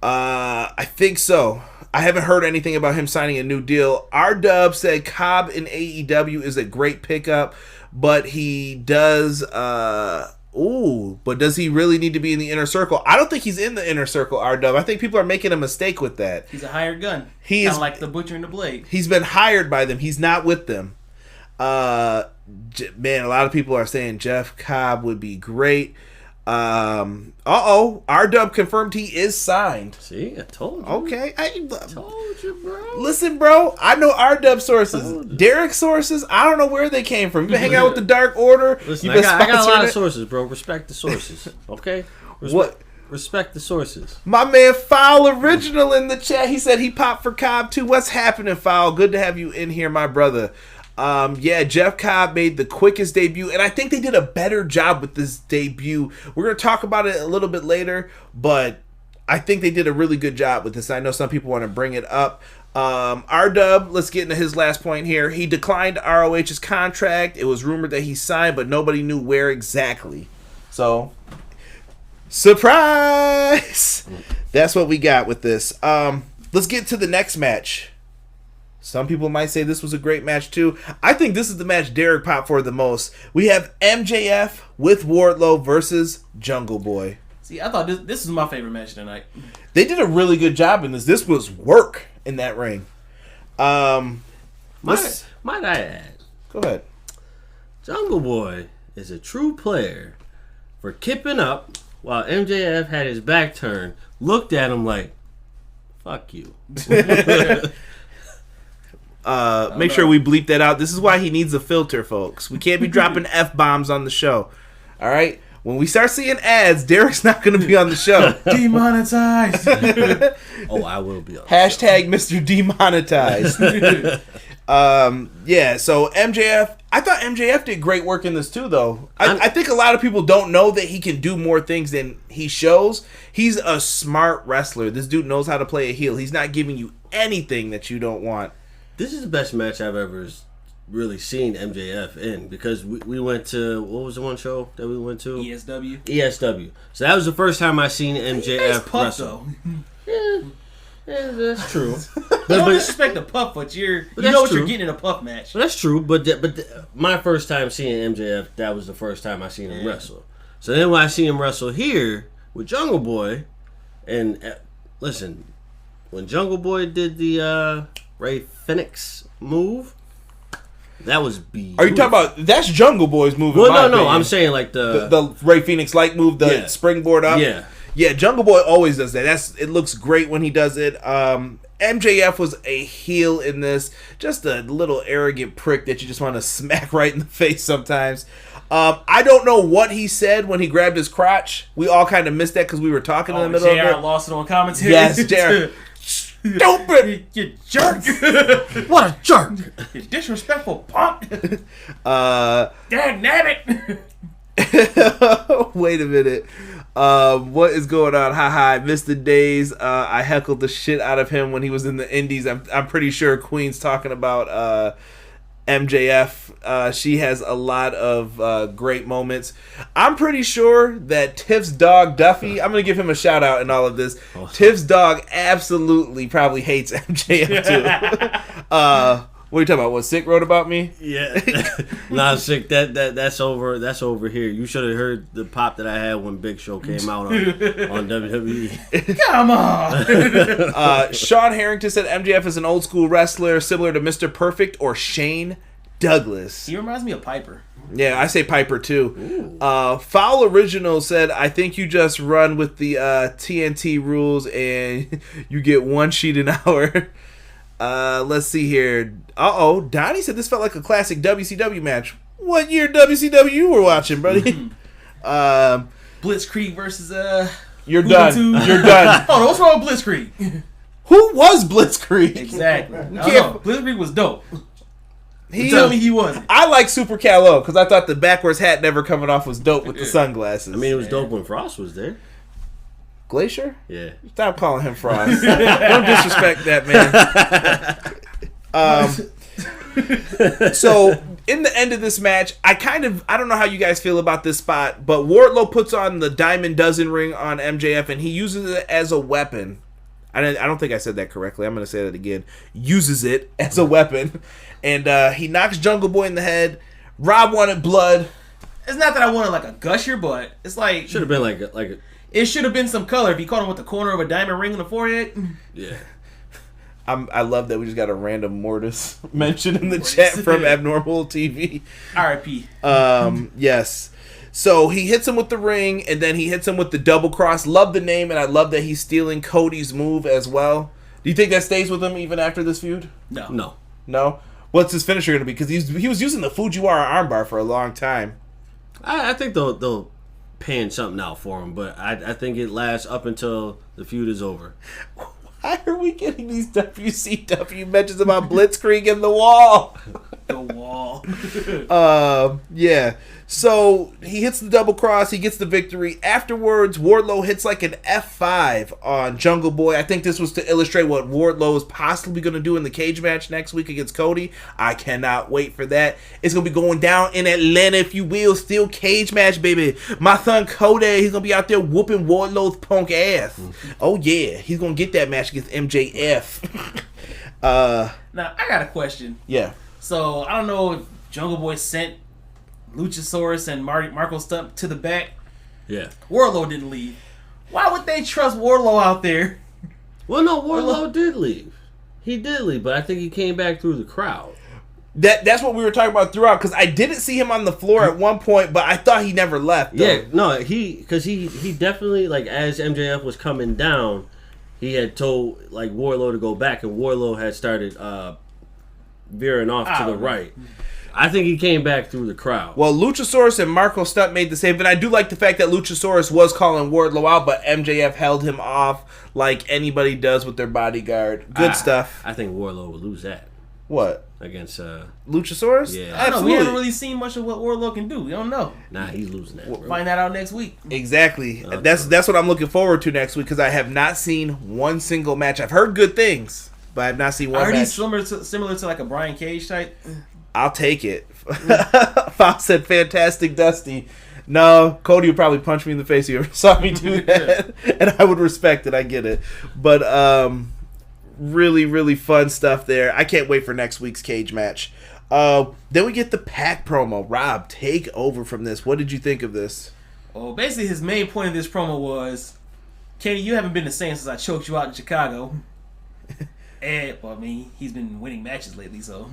I think so. I haven't heard anything about him signing a new deal. R-Dub said Cobb in AEW is a great pickup, but he does but does he really need to be in the inner circle? I don't think he's in the inner circle, R-Dub. I think people are making a mistake with that. He's a hired gun. He kind is of like the Butcher and the Blade. He's been hired by them. He's not with them. Man, a lot of people are saying Jeff Cobb would be great. R-Dub confirmed he is signed. See, I told you. Okay, I told you, bro. Listen, bro, I know R-Dub sources. Derek's sources, I don't know where they came from. You been hanging out with the Dark Order. Listen, I got a lot of sources, bro. Respect the sources, okay? Respect the sources. My man Foul Original in the chat. He said he popped for Cobb too. What's happening, Foul? Good to have you in here, my brother. Yeah, Jeff Cobb made the quickest debut, and I think they did a better job with this debut. We're going to talk about it a little bit later, but I think they did a really good job with this. I know some people want to bring it up. R-Dub, let's get into his last point here. He declined ROH's contract. It was rumored that he signed, but nobody knew where exactly. So, surprise! That's what we got with this. Let's get to the next match. Some people might say this was a great match too. I think this is the match Derek popped for the most. We have MJF with Wardlow versus Jungle Boy. See, I thought this is my favorite match tonight. They did a really good job in this. This was work in that ring. Might I add? Go ahead. Jungle Boy is a true player for kipping up while MJF had his back turned, looked at him like, fuck you. Make sure we bleep that out. This is why he needs a filter, folks. We can't be dropping F-bombs on the show. All right? When we start seeing ads, Derek's not going to be on the show. Demonetized. Oh, I will be on Hashtag Mr. Demonetized. Yeah, so MJF, I thought MJF did great work in this too, though. I think a lot of people don't know that he can do more things than he shows. He's a smart wrestler. This dude knows how to play a heel. He's not giving you anything that you don't want. This is the best match I've ever really seen MJF in, because we went to, what was the one show that we went to? ESW. So that was the first time I seen MJF wrestle. Yeah, that's true. Don't disrespect the Puff, but you know what you're getting in a Puff match. But that's true. But my first time seeing MJF, that was the first time I seen him wrestle. So then when I see him wrestle here with Jungle Boy, and listen, when Jungle Boy did the Ray Phoenix move, that was beautiful. Are you talking about, that's Jungle Boy's move? Well, no, I'm saying like the Ray Phoenix light move, the springboard up. Yeah, Jungle Boy always does that. It looks great when he does it. MJF was a heel in this, just a little arrogant prick that you just want to smack right in the face sometimes. I don't know what he said when he grabbed his crotch. We all kind of missed that because we were talking in the middle of it. JR lost it on commentary. Yes, JR. Stupid! You jerk! What a jerk! You disrespectful punk! Dag nabbit! Wait a minute. What is going on? I missed the days. I heckled the shit out of him when he was in the Indies. I'm pretty sure Queen's talking about MJF. She has a lot of great moments. I'm pretty sure that Tiff's dog, Duffy, I'm going to give him a shout out in all of this. Tiff's dog absolutely probably hates MJF too. What are you talking about? What Sick wrote about me? Yeah. Nah, Sick, that's over here. You should have heard the pop that I had when Big Show came out on WWE. Come on. Sean Harrington said MJF is an old school wrestler similar to Mr. Perfect or Shane Douglas. He reminds me of Piper. Yeah, I say Piper too. Foul Original said, I think you just run with the TNT rules and you get one sheet an hour. Let's see here. Donnie said this felt like a classic WCW match. What year WCW you were watching, buddy? Blitzkrieg versus You're done. You're done. Oh, what's wrong with Blitzkrieg? Who was Blitzkrieg? Exactly. Blitzkrieg was dope. Tell me he wasn't. I like Super Cal-O because I thought the backwards hat never coming off was dope with the sunglasses. I mean, it was dope when Frost was there. Glacier? Yeah. Stop calling him Frost. Don't disrespect that man. So in the end of this match, I don't know how you guys feel about this spot, but Wardlow puts on the Diamond Dozen ring on MJF and he uses it as a weapon. I don't think I said that correctly. I'm going to say that again. Uses it as a weapon. And he knocks Jungle Boy in the head. Rob wanted blood. It's not that I wanted like a gusher, but it's like... Should have been like a It should have been some color if you caught him with the corner of a diamond ring on the forehead. Yeah. I love that we just got a random Mortis mention in the chat from Abnormal TV. R.I.P. Yes. So he hits him with the ring, and then he hits him with the double cross. Love the name, and I love that he's stealing Cody's move as well. Do you think that stays with him even after this feud? No. No? What's his finisher going to be? Because he was using the Fujiwara armbar for a long time. I think they'll pan something out for him, but I think it lasts up until the feud is over. Why are we getting these WCW mentions about Blitzkrieg and the Wall? The Wall. Yeah. So he hits the double cross. He gets the victory. Afterwards, Wardlow hits like an F5 on Jungle Boy. I think this was to illustrate what Wardlow is possibly going to do in the cage match next week against Cody. I cannot wait for that. It's going to be going down in Atlanta, if you will. Still cage match, baby. My son Cody, he's going to be out there whooping Wardlow's punk ass. Oh, yeah. He's going to get that match against MJF. Now, I got a question. Yeah. So, I don't know if Jungle Boy sent Luchasaurus and Marco Stunt to the back. Yeah. Wardlow didn't leave. Why would they trust Wardlow out there? Well, no, Wardlow did leave. He did leave, but I think he came back through the crowd. That's what we were talking about throughout, because I didn't see him on the floor at one point, but I thought he never left. Though. Yeah, no, he definitely, like, as MJF was coming down, he had told, like, Wardlow to go back, and Wardlow had started veering off to the right. I think he came back through the crowd. Well, Luchasaurus and Marco Stunt made the save, and I do like the fact that Luchasaurus was calling Wardlow out, but MJF held him off like anybody does with their bodyguard. Good stuff. I think Wardlow would lose that. What? Against Luchasaurus? Yeah. I don't know. We haven't really seen much of what Wardlow can do. We don't know. Nah, he's losing that. We'll find that out next week. Exactly. That's what I'm looking forward to next week, because I have not seen one single match. I've heard good things, but I have not seen one match. Are these similar to like a Brian Cage type? I'll take it. Fox said, fantastic, Dusty. No, Cody would probably punch me in the face if you ever saw me do that. And I would respect it. I get it. But really, really fun stuff there. I can't wait for next week's cage match. Then we get the Pac promo. Rob, take over from this. What did you think of this? Well, basically his main point of this promo was, Kenny, you haven't been the same since I choked you out in Chicago. And, well, I mean, he's been winning matches lately, so...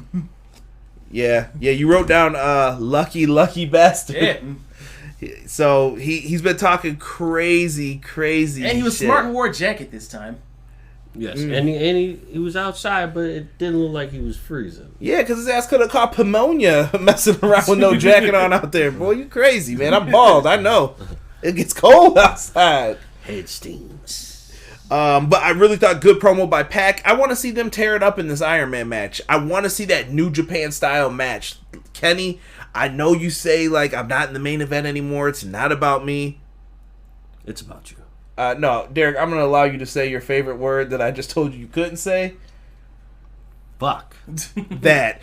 Yeah, you wrote down lucky bastard. Yeah. So he's been talking crazy and he was shit. smart and wore a jacket this time. Yes, and he was outside, but it didn't look like he was freezing. Yeah, because his ass could have caught pneumonia messing around with no jacket on out there. Boy, you crazy, man. I'm bald. I know. It gets cold outside. Head steams. But I really thought good promo by Pac. I want to see them tear it up in this Iron Man match. I want to see that New Japan style match. Kenny, I know you say, like, I'm not in the main event anymore. It's not about me. It's about you. No, Derek, I'm going to allow you to say your favorite word that I just told you couldn't say. fuck? That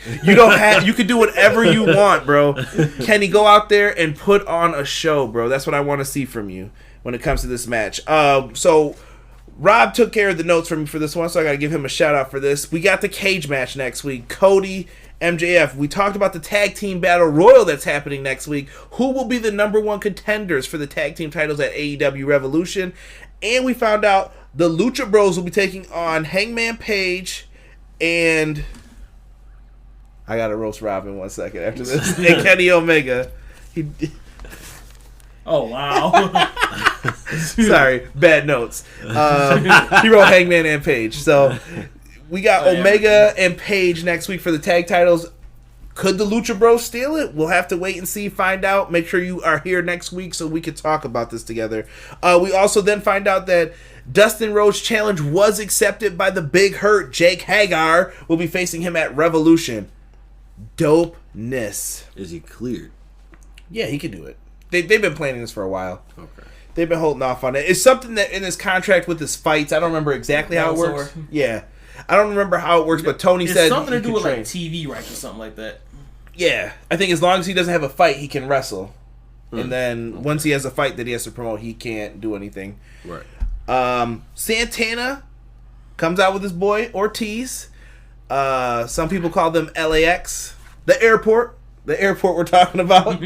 you could do whatever you want, bro. Kenny, go out there and put on a show, bro. That's what I want to see from you when it comes to this match. So Rob took care of the notes for me for this one, so I gotta give him a shout out for this. We got the cage match next week. Cody, MJF. We talked about the tag team battle royal that's happening next week. Who will be the number one contenders for the tag team titles at AEW Revolution? And we found out the Lucha Bros will be taking on Hangman Page and I gotta roast Rob in 1 second after this. And Kenny Omega. Oh, wow. Sorry, bad notes. He wrote Hangman and Page. So we got Omega and Page next week for the tag titles. Could the Lucha Bros steal it? We'll have to wait and see, find out. Make sure you are here next week so we can talk about this together. We also then find out that Dustin Rhodes' challenge was accepted by the Big Hurt. Jake Hagar will be facing him at Revolution. Dopeness. Is he cleared? Yeah, he can do it. They've been planning this for a while. Okay. They've been holding off on it. It's something that in his contract with his fights, I don't remember exactly how it works. Yeah. I don't remember how it works, but Tony said it's something to do with like TV rights or something like that. Yeah. I think as long as he doesn't have a fight, he can wrestle. And then once he has a fight that he has to promote, he can't do anything. Right. Santana comes out with his boy Ortiz. Some people call them LAX. The airport we're talking about.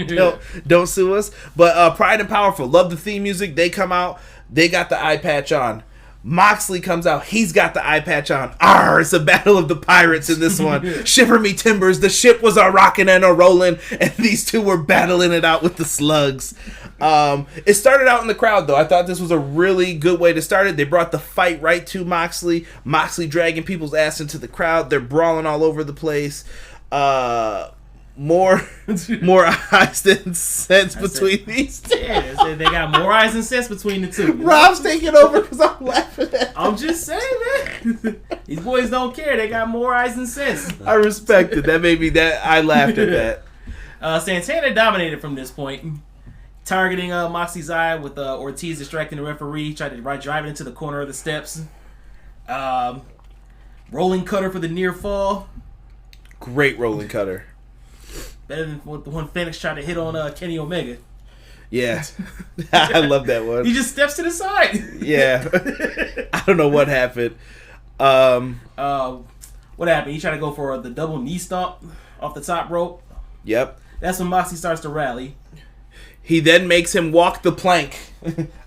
Don't sue us. But Pride and Powerful, love the theme music. They come out. They got the eye patch on. Moxley comes out. He's got the eye patch on. It's a battle of the pirates in this one. Shiver me timbers. The ship was a rockin' and a rollin', and these two were battling it out with the slugs. It started out in the crowd, though. I thought this was a really good way to start it. They brought the fight right to Moxley. Moxley dragging people's ass into the crowd. They're brawling all over the place. More eyes than sense between these two. Yeah, they got more eyes than sense between the two. Rob's taking over because I'm laughing at I'm just saying, man. These boys don't care. They got more eyes than sense. I respect it. That made me I laughed at that. Santana dominated from this point, targeting Moxley's eye with Ortiz distracting the referee, tried to drive it into the corner of the steps. Rolling cutter for the near fall. Great rolling cutter. Better than the one Phoenix tried to hit on Kenny Omega. Yeah. I love that one. He just steps to the side. Yeah. I don't know what happened. What happened? He tried to go for the double knee stomp off the top rope. Yep. That's when Moxley starts to rally. He then makes him walk the plank.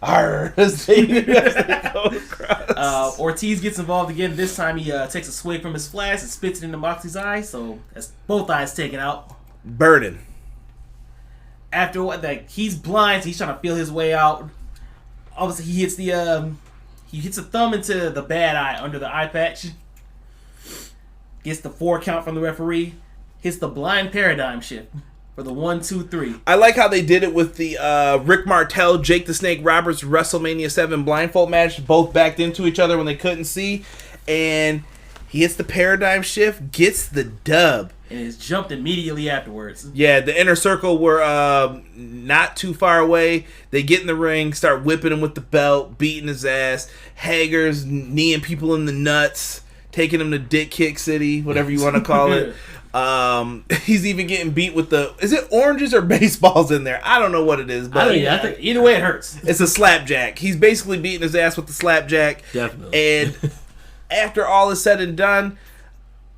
As they go across. Ortiz gets involved again. This time he takes a swig from his flask and spits it into Moxley's eye. So that's both eyes taken out. Burning. After what, he's blind, so he's trying to feel his way out. Obviously, he hits a thumb into the bad eye under the eye patch. Gets the 4 count from the referee. Hits the blind paradigm shift for the 1, 2, 3. I like how they did it with the Rick Martel, Jake the Snake Roberts WrestleMania 7 blindfold match. Both backed into each other when they couldn't see, and he hits the paradigm shift, gets the dub. And is jumped immediately afterwards. Yeah, the inner circle were not too far away. They get in the ring, start whipping him with the belt, beating his ass. Hager's kneeing people in the nuts, taking him to Dick Kick City, whatever you want to call it. He's even getting beat with is it oranges or baseballs in there? I don't know what it is, but I think either way it hurts. It's a slapjack. He's basically beating his ass with the slapjack. Definitely. And after all is said and done,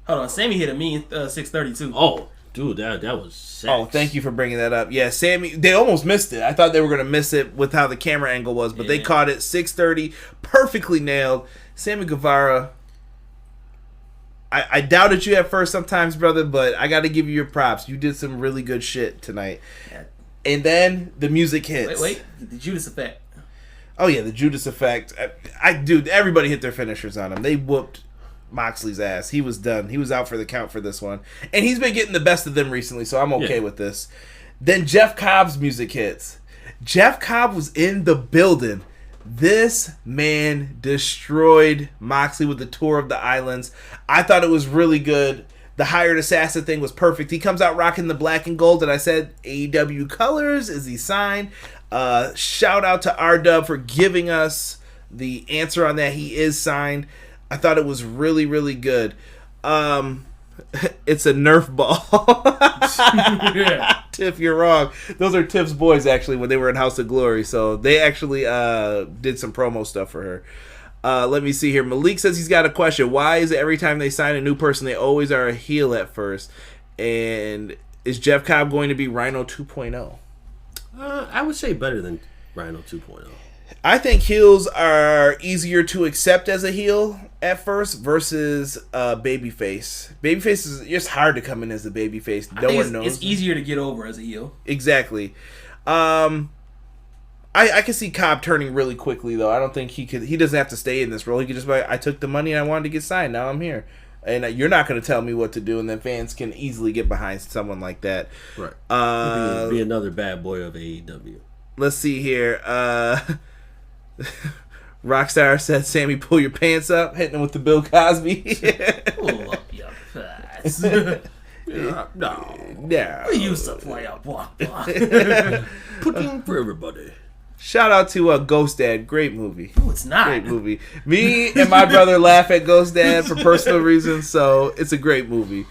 hold on, Sammy hit a mean 632. Oh, dude, that was sex. Oh, thank you for bringing that up. Yeah, Sammy, they almost missed it. I thought they were going to miss it with how the camera angle was, but they caught it 630, perfectly nailed. Sammy Guevara, I doubted you at first sometimes, brother, but I got to give you your props. You did some really good shit tonight. Yeah. And then the music hits. Wait, the Judas effect. Oh, yeah, the Judas effect. Dude, everybody hit their finishers on him. They whooped Moxley's ass. He was done. He was out for the count for this one. And he's been getting the best of them recently, so I'm okay with this. Then Jeff Cobb's music hits. Jeff Cobb was in the building. This man destroyed Moxley with the Tour of the Islands. I thought it was really good. The hired assassin thing was perfect. He comes out rocking the black and gold, and I said, AEW colors, is he signed? Shout out to R-Dub for giving us the answer on that. He is signed. I thought it was really, really good. It's a Nerf ball. Yeah. Tiff, you're wrong. Those are Tiff's boys, actually, when they were in House of Glory. So they actually did some promo stuff for her. Let me see here. Malik says he's got a question. Why is it every time they sign a new person, they always are a heel at first? And is Jeff Cobb going to be Rhino 2.0? I would say better than Rhino 2.0. I think heels are easier to accept as a heel at first versus babyface. Babyface is just hard to come in as a babyface. No one knows. It's easier to get over as a heel. Exactly. I can see Cobb turning really quickly though. I don't think he could. He doesn't have to stay in this role. He could just be like, I took the money and I wanted to get signed. Now I'm here, and you're not going to tell me what to do. And then fans can easily get behind someone like that. Right. Be another bad boy of AEW. Let's see here. Rockstar said, Sammy, pull your pants up, hitting him with the Bill Cosby. Pull up your pants. No. We used to play a block. Pudding for everybody. Shout out to Ghost Dad. Great movie. No, it's not. Great movie. Me and my brother laugh at Ghost Dad for personal reasons, so it's a great movie.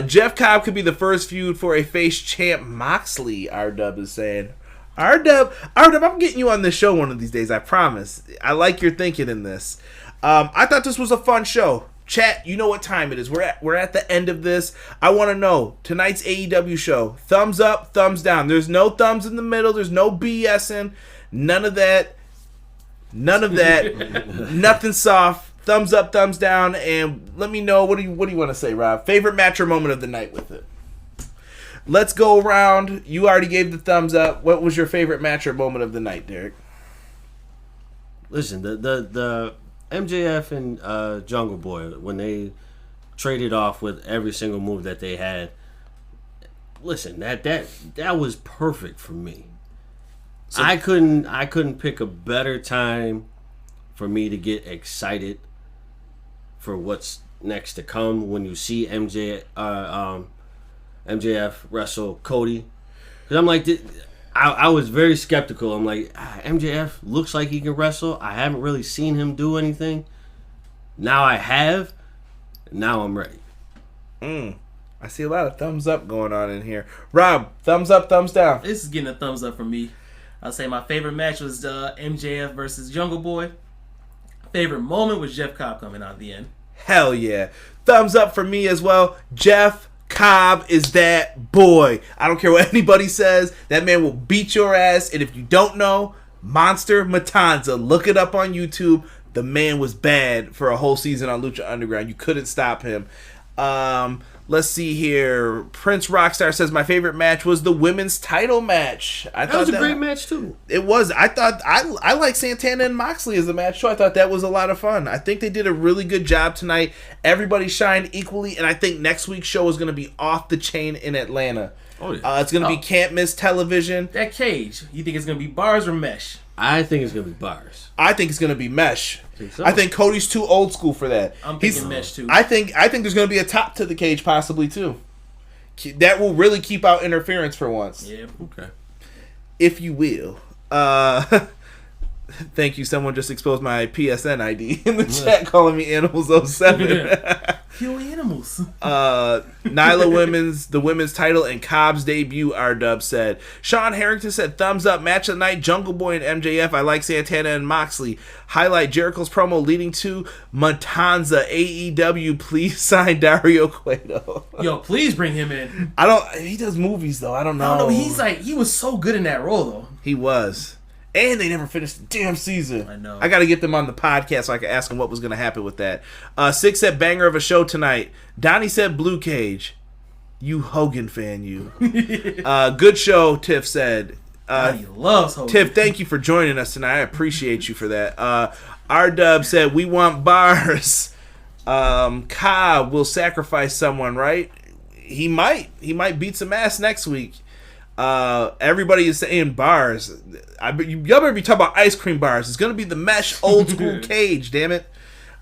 Jeff Cobb could be the first feud for a face champ Moxley, R-Dub is saying. R-Dub, I'm getting you on this show one of these days, I promise. I like your thinking in this. I thought this was a fun show. Chat, you know what time it is. We're at the end of this. I want to know, tonight's AEW show, thumbs up, thumbs down. There's no thumbs in the middle. There's no BSing. None of that. Nothing soft. Thumbs up, thumbs down. And let me know, what do you want to say, Rob? Favorite match or moment of the night with it? Let's go around. You already gave the thumbs up. What was your favorite match or moment of the night, Derek? Listen, the MJF and Jungle Boy, when they traded off with every single move that they had, listen, that was perfect for me. So, I couldn't pick a better time for me to get excited for what's next to come when you see MJF wrestle Cody, because I'm like, I was very skeptical. I'm like, MJF looks like he can wrestle. I haven't really seen him do anything. Now I have. Now I'm ready. I see a lot of thumbs up going on in here. Rob, thumbs up, thumbs down. This is getting a thumbs up from me. I'll say my favorite match was MJF versus Jungle Boy. Favorite moment was Jeff Cobb coming out at the end. Hell yeah. Thumbs up for me as well. Jeff Cobb is that boy. I don't care what anybody says. That man will beat your ass. And if you don't know, Monster Matanza, look it up on YouTube. The man was bad for a whole season on Lucha Underground. You couldn't stop him. Let's see here. Prince Rockstar says my favorite match was the women's title match. That was a great match too. It was. I thought I like Santana and Moxley as a match too. I thought that was a lot of fun. I think they did a really good job tonight. Everybody shined equally, and I think next week's show is going to be off the chain in Atlanta. Oh yeah. It's going to be Can't Miss Television. That cage. You think it's going to be bars or mesh? I think it's going to be bars. I think it's going to be mesh. So. I think Cody's too old school for that. I'm thinking mesh too. I think there's going to be a top to the cage possibly too. That will really keep out interference for once. Yeah. Okay. If you will. Thank you. Someone just exposed my PSN ID in the chat calling me Animals07. Kill animals. Nyla the women's title and Cobb's debut, R-Dub said. Sean Harrington said, thumbs up, match of the night, Jungle Boy and MJF. I like Santana and Moxley. Highlight Jericho's promo leading to Matanza. AEW, please sign Dario Cueto. Yo, please bring him in. He does movies though. I don't know. I don't know. He was so good in that role though. He was. And they never finished the damn season. I know. I got to get them on the podcast so I can ask them what was going to happen with that. Six said banger of a show tonight. Donnie said Blue Cage. You Hogan fan, you. Good show, Tiff said. Donnie loves Hogan. Tiff, thank you for joining us tonight. I appreciate you for that. R-Dub said, we want bars. Cobb will sacrifice someone, right? He might. He might beat some ass next week. Everybody is saying bars. Y'all better be talking about ice cream bars. It's gonna be the mesh old school cage. Damn it.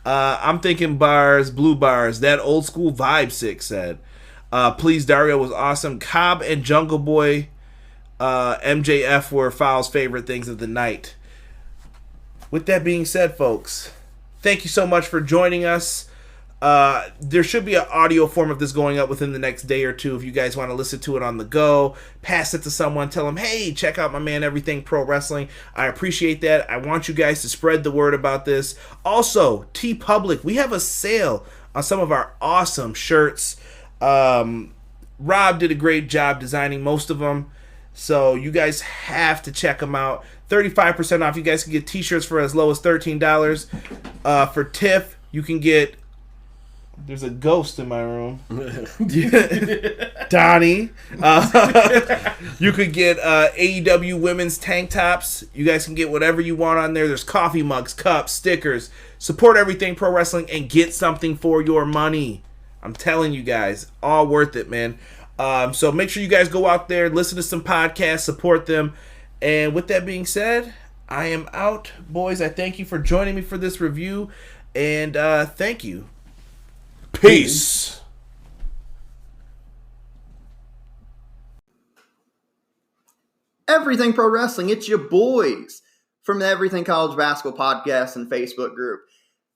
I'm thinking bars, blue bars. That old school vibe. Six said. Please, Dario was awesome. Cobb and Jungle Boy, MJF were Fowl's favorite things of the night. With that being said, folks, thank you so much for joining us. There should be an audio form of this going up within the next day or two if you guys want to listen to it on the go. Pass it to someone. Tell them, hey, check out my man Everything Pro Wrestling. I appreciate that. I want you guys to spread the word about this. Also, TeePublic, we have a sale on some of our awesome shirts. Rob did a great job designing most of them, so you guys have to check them out. 35% off. You guys can get t-shirts for as low as $13. For TIFF, you can get... There's a ghost in my room. Donnie. You could get AEW women's tank tops. You guys can get whatever you want on there. There's coffee mugs, cups, stickers. Support Everything Pro Wrestling and get something for your money. I'm telling you guys, all worth it, man. So make sure you guys go out there, listen to some podcasts, support them. And with that being said, I am out, boys. I thank you for joining me for this review. And thank you. Peace. Everything Pro Wrestling, it's your boys from the Everything College Basketball Podcast and Facebook group.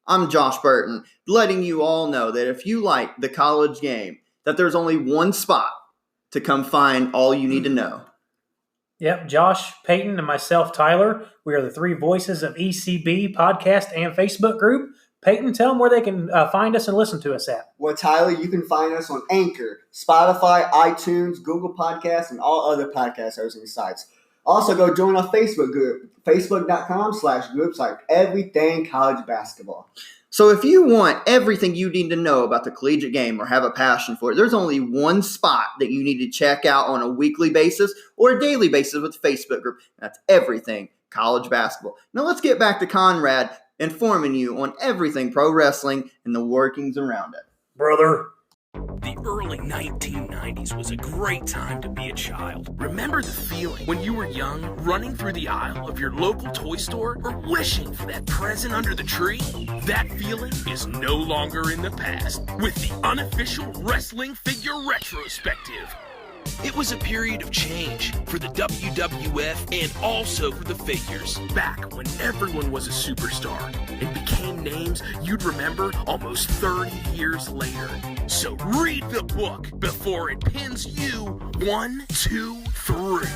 I'm Josh Burton, letting you all know that if you like the college game, that there's only one spot to come find all you need to know. Yep, Josh, Peyton, and myself, Tyler. We are the three voices of ECB Podcast and Facebook group. Peyton, tell them where they can find us and listen to us at. Well, Tyler, you can find us on Anchor, Spotify, iTunes, Google Podcasts, and all other podcast hosting sites. Also, go join our Facebook group, facebook.com/groups like Everything College Basketball. So if you want everything you need to know about the collegiate game or have a passion for it, there's only one spot that you need to check out on a weekly basis or a daily basis with the Facebook group. That's Everything College Basketball. Now let's get back to Conrad informing you on everything pro wrestling and the workings around it. Brother. The early 1990s was a great time to be a child. Remember the feeling when you were young, running through the aisle of your local toy store or wishing for that present under the tree? That feeling is no longer in the past with the unofficial wrestling figure retrospective. It was a period of change for the WWF and also for the figures. Back when everyone was a superstar and became names you'd remember almost 30 years later. So read the book before it pins you 1, 2, 3.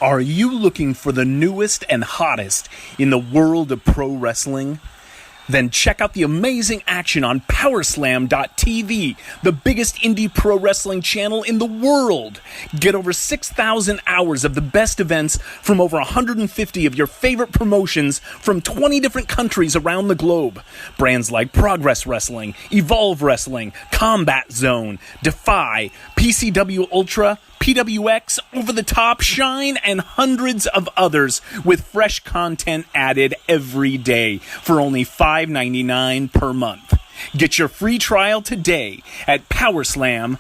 Are you looking for the newest and hottest in the world of pro wrestling? Then check out the amazing action on Powerslam.tv, the biggest indie pro wrestling channel in the world. Get over 6,000 hours of the best events from over 150 of your favorite promotions from 20 different countries around the globe. Brands like Progress Wrestling, Evolve Wrestling, Combat Zone, Defy, PCW Ultra, PWX, Over the Top, Shine, and hundreds of others with fresh content added every day for only $5.99 per month. Get your free trial today at Powerslam.tv.